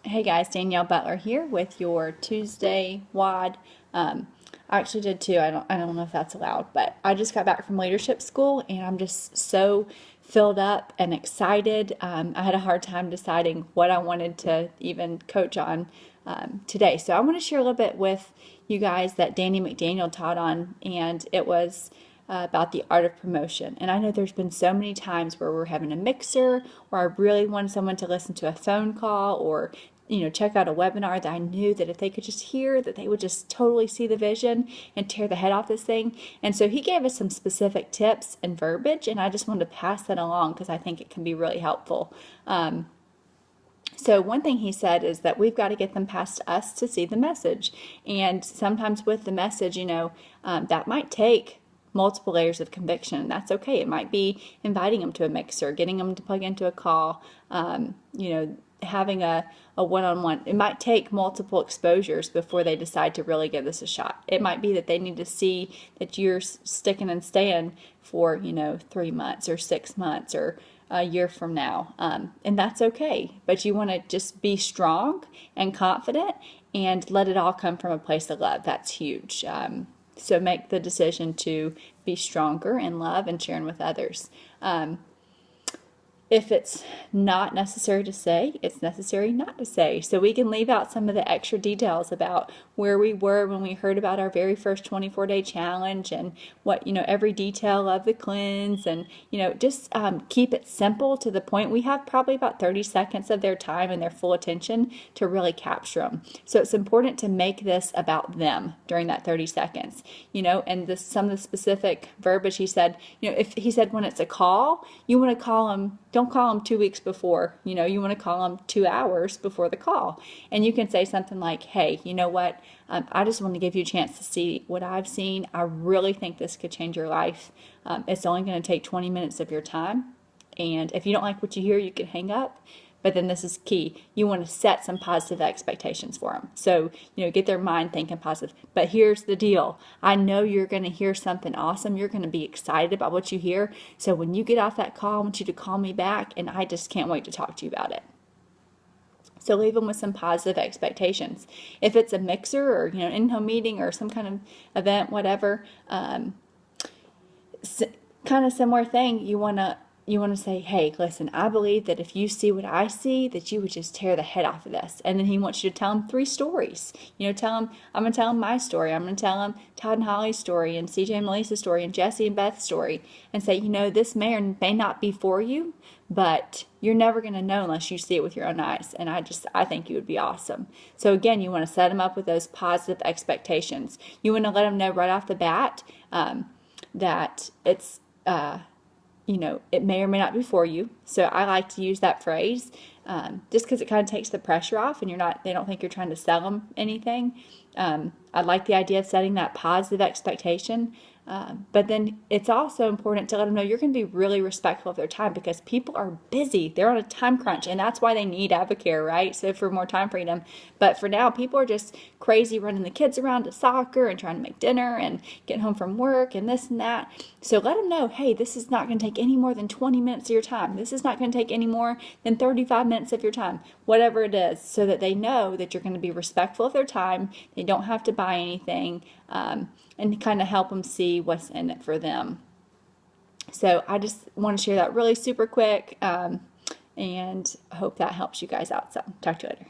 Hey guys, Danielle Butler here with your Tuesday WOD. I actually did two. I don't know if that's allowed, but I just got back from leadership school and I'm just so filled up and excited. I had a hard time deciding what I wanted to even coach on today. So I want to share a little bit with you guys that Danny McDaniel taught on, and it was about the art of promotion. And I know there's been so many times where we're having a mixer, or I really want someone to listen to a phone call, or check out a webinar that I knew that if they could just hear, that they would just totally see the vision and tear the head off this thing. And so he gave us some specific tips and verbiage, and I just wanted to pass that along because I think it can be really helpful. So one thing he said is that we've got to get them past us to see the message. And sometimes with the message, that might take multiple layers of conviction. That's okay. It might be inviting them to a mixer, getting them to plug into a call, having a one-on-one. It might take multiple exposures before they decide to really give this a shot. It might be that they need to see that you're sticking and staying for, 3 months or 6 months or a year from now. And that's okay. But you want to just be strong and confident and let it all come from a place of love. That's huge. So make the decision to be stronger in love and sharing with others. If it's not necessary to say, it's necessary not to say. So we can leave out some of the extra details about where we were when we heard about our very first 24-day challenge, and what, every detail of the cleanse, and, just keep it simple to the point. We have probably about 30 seconds of their time and their full attention to really capture them. So it's important to make this about them during that 30 seconds, and some of the specific verbiage he said, if he said when it's a call, you want to call them. Don't call them 2 weeks before. You want to call them 2 hours before the call. And you can say something like, hey, you know what? I just want to give you a chance to see what I've seen. I really think this could change your life. It's only going to take 20 minutes of your time. And if you don't like what you hear, you can hang up. But then this is key. You want to set some positive expectations for them. So, get their mind thinking positive. But here's the deal. I know you're going to hear something awesome. You're going to be excited about what you hear. So when you get off that call, I want you to call me back, and I just can't wait to talk to you about it. So leave them with some positive expectations. If it's a mixer or, in-home meeting or some kind of event, whatever, kind of similar thing, you want to say, hey, listen, I believe that if you see what I see, that you would just tear the head off of this. And then he wants you to tell him 3 stories. Tell him, I'm going to tell him my story. I'm going to tell him Todd and Holly's story, and CJ and Melissa's story, and Jesse and Beth's story, and say, this may or may not be for you, but you're never going to know unless you see it with your own eyes. And I think you would be awesome. So again, you want to set them up with those positive expectations. You want to let them know right off the bat that it's, it may or may not be for you. So I like to use that phrase just because it kind of takes the pressure off, and they don't think you're trying to sell them anything. I like the idea of setting that positive expectation. But then it's also important to let them know you're going to be really respectful of their time, because people are busy. They're on a time crunch, and that's why they need Advocare, right? So for more time freedom. But for now, people are just crazy running the kids around to soccer and trying to make dinner and getting home from work and this and that. So let them know, hey, this is not going to take any more than 20 minutes of your time. This is not going to take any more than 35 minutes of your time, whatever it is, so that they know that you're going to be respectful of their time. They don't have to buy anything, and kind of help them see what's in it for them. So I just want to share that really super quick, and I hope that helps you guys out. So talk to you later.